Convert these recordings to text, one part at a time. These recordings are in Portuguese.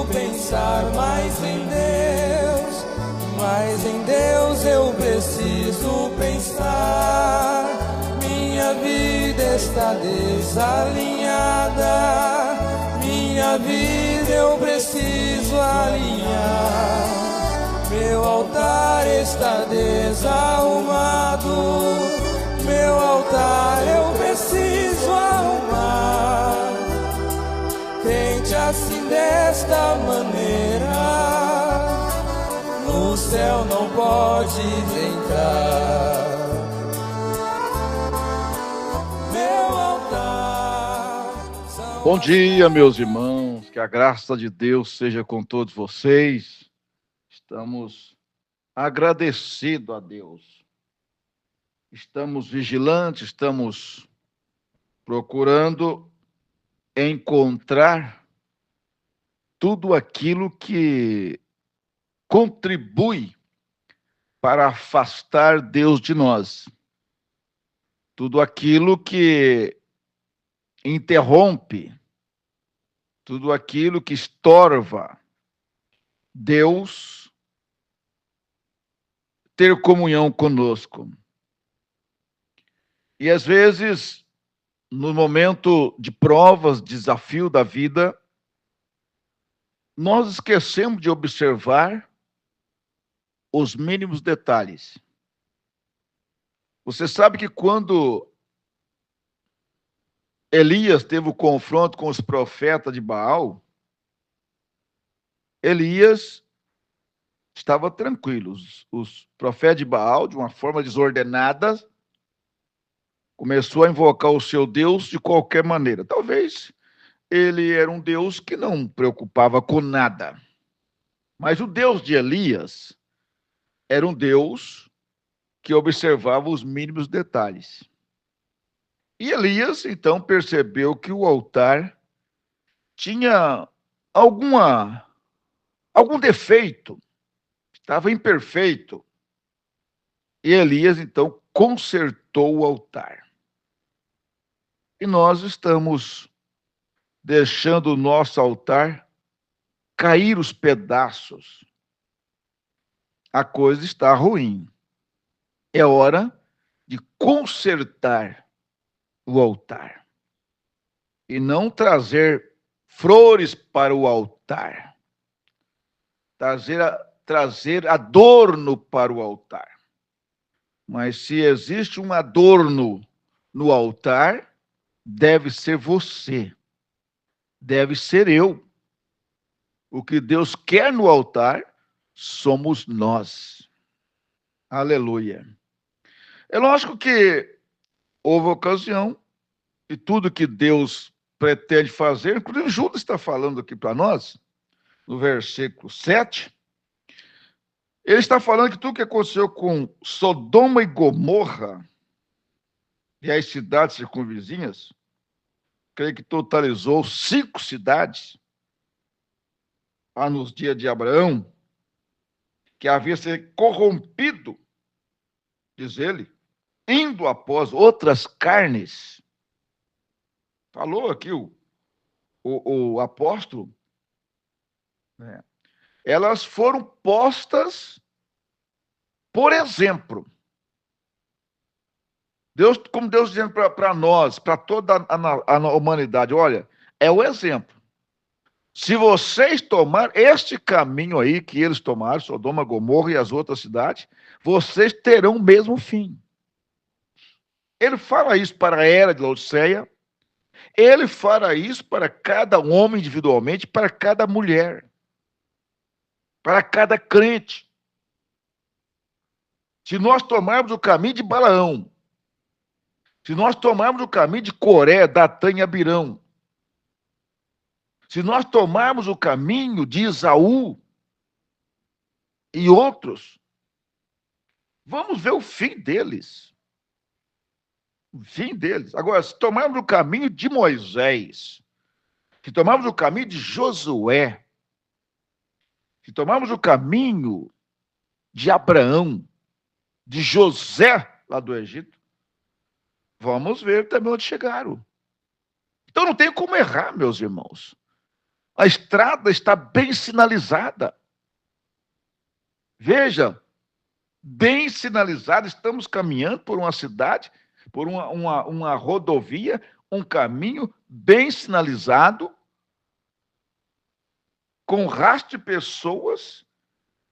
pensar mais em Deus, mas em Deus eu preciso pensar. Minha vida está desalinhada, minha vida eu preciso alinhar. Meu altar está desarrumado, meu altar eu preciso arrumar. Crente assim desta maneira, no céu não pode entrar. Meu altar. Bom dia, meus irmãos, que a graça de Deus seja com todos vocês. Estamos agradecidos a Deus. Estamos vigilantes, estamos procurando encontrar tudo aquilo que contribui para afastar Deus de nós. Tudo aquilo que interrompe, tudo aquilo que estorva Deus ter comunhão conosco. E às vezes, no momento de provas, desafio da vida, nós esquecemos de observar os mínimos detalhes. Você sabe que quando Elias teve o confronto com os profetas de Baal, Elias estava tranquilo. Os profetas de Baal, de uma forma desordenada, começou a invocar o seu Deus de qualquer maneira. Talvez ele era um Deus que não preocupava com nada. Mas o Deus de Elias era um Deus que observava os mínimos detalhes. E Elias, então, percebeu que o altar tinha algum defeito, estava imperfeito. E Elias, então, consertou o altar. E nós estamos deixando o nosso altar cair os pedaços. A coisa está ruim. É hora de consertar o altar. E não trazer flores para o altar. Trazer adorno para o altar. Mas se existe um adorno no altar, deve ser você. Deve ser eu. O que Deus quer no altar somos nós. Aleluia. É lógico que houve ocasião e tudo que Deus pretende fazer, inclusive Judas está falando aqui para nós, no versículo 7, ele está falando que tudo que aconteceu com Sodoma e Gomorra e as cidades circunvizinhas, creio que totalizou 5 cidades, nos dias de Abraão, que havia sido corrompido, diz ele, indo após outras carnes. Falou aqui o apóstolo, né? Elas foram postas por exemplo. Como Deus dizendo para nós, para toda a humanidade, olha, é o exemplo. Se vocês tomarem este caminho aí que eles tomaram, Sodoma, Gomorra e as outras cidades, vocês terão o mesmo fim. Ele fala isso para a era de Laodiceia, ele fala isso para cada homem individualmente, para cada mulher, para cada crente. Se nós tomarmos o caminho de Balaão, se nós tomarmos o caminho de Coré, Datã e Abirão, se nós tomarmos o caminho de Esaú e outros, vamos ver o fim deles. O fim deles. Agora, se tomarmos o caminho de Moisés, se tomarmos o caminho de Josué, se tomarmos o caminho de Abraão, de José, lá do Egito, vamos ver também onde chegaram. Então não tem como errar, meus irmãos. A estrada está bem sinalizada. Veja, bem sinalizada, estamos caminhando por uma cidade, por uma rodovia, um caminho bem sinalizado, com rastro de pessoas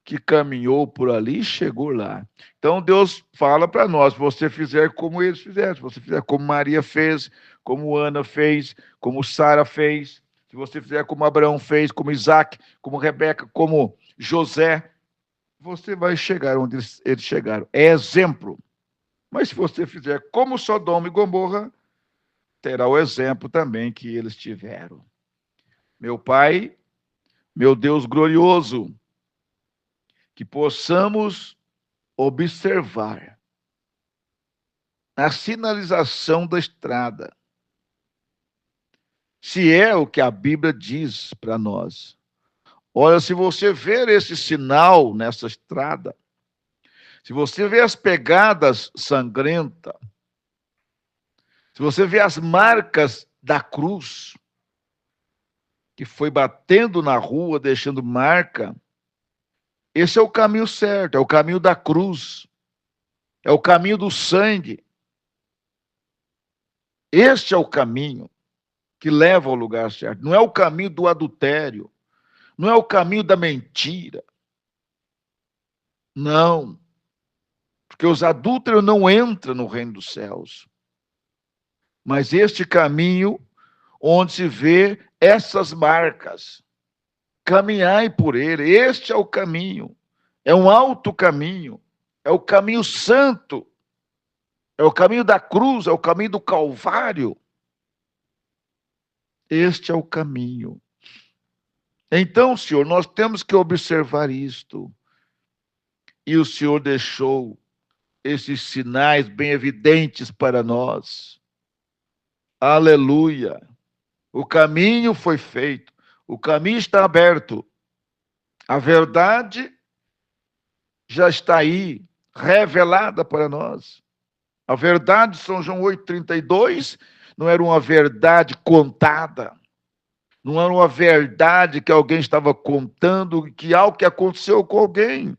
que caminhou por ali e chegou lá. Então Deus fala para nós: se você fizer como eles fizeram, se você fizer como Maria fez, como Ana fez, como Sara fez, se você fizer como Abraão fez, como Isaac, como Rebeca, como José, você vai chegar onde eles chegaram. É exemplo. Mas se você fizer como Sodoma e Gomorra, terá o exemplo também que eles tiveram. Meu Pai, meu Deus glorioso, que possamos observar a sinalização da estrada, se é o que a Bíblia diz para nós. Olha, se você ver esse sinal nessa estrada, se você ver as pegadas sangrentas, se você ver as marcas da cruz, que foi batendo na rua, deixando marca, esse é o caminho certo, é o caminho da cruz, é o caminho do sangue. Este é o caminho que leva ao lugar certo. Não é o caminho do adultério, não é o caminho da mentira. Não, porque os adúlteros não entram no reino dos céus. Mas este caminho, onde se vê essas marcas, caminhai por ele, este é o caminho, é um alto caminho, é o caminho santo, é o caminho da cruz, é o caminho do Calvário. Este é o caminho. Então, Senhor, nós temos que observar isto. E o Senhor deixou esses sinais bem evidentes para nós. Aleluia! O caminho foi feito, o caminho está aberto. A verdade já está aí, revelada para nós. A verdade, São João 8,32, não era uma verdade contada, não era uma verdade que alguém estava contando, que algo que aconteceu com alguém.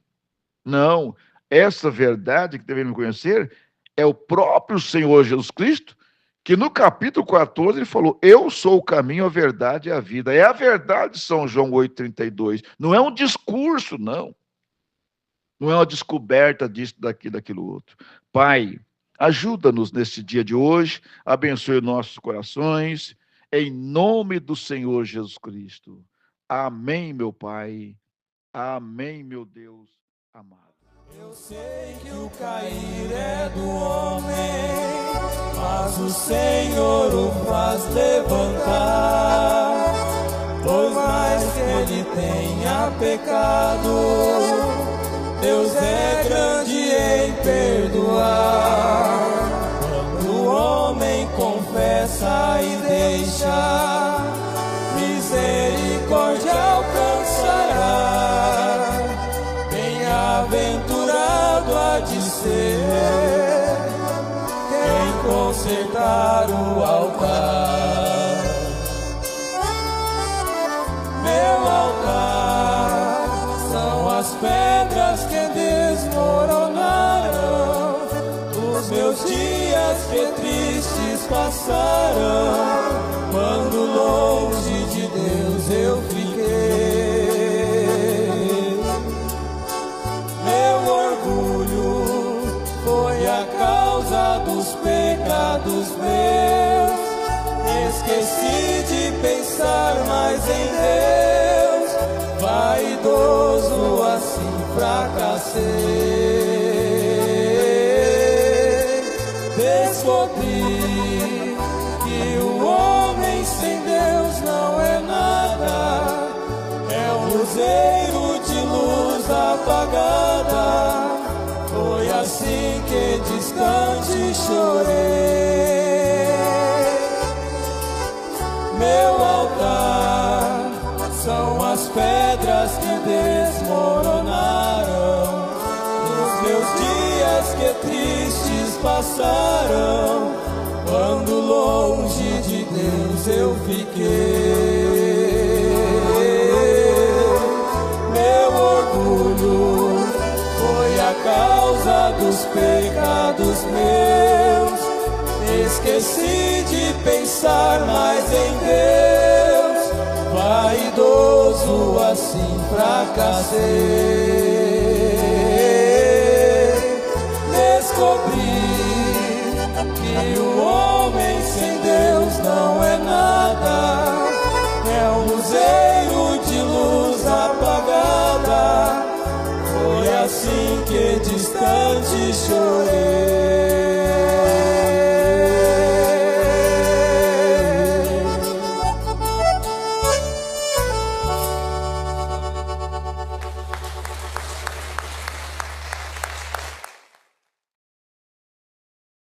Não, essa verdade que devemos conhecer é o próprio Senhor Jesus Cristo, que no capítulo 14 ele falou: eu sou o caminho, a verdade e a vida. É a verdade, São João 8,32. Não é um discurso, não. Não é uma descoberta disso, daquilo outro. Pai, ajuda-nos nesse dia de hoje, abençoe nossos corações, em nome do Senhor Jesus Cristo. Amém, meu Pai. Amém, meu Deus amado. Eu sei que o cair é do homem, mas o Senhor o faz levantar. Pois mais que ele tenha pecado, Deus é grande em perdoar. Quando o homem confessa e deixa, misericórdia alcançará. Bem-aventurado há de ser quem consertar o altar. Meu altar são as pedras que desmoronaram, os meus dias que tristes passaram, quando longe de Deus eu fiquei. Meu orgulho foi a causa dos pecados meus, esqueci de pensar mais em Deus, vaidoso assim fracassei. Descobri que o homem sem Deus não é nada, é um luzeiro de luz apagada. Foi assim que distante chorei. Meu altar são as pedras que desmoronaram, nos meus dias que tristes passaram, quando longe de Deus eu fiquei. esqueci de pensar mais em Deus, vaidoso assim fracassei. Descobri que o homem sem Deus não é nada, é um luzeiro de luz apagada. Foi assim que distante chorei.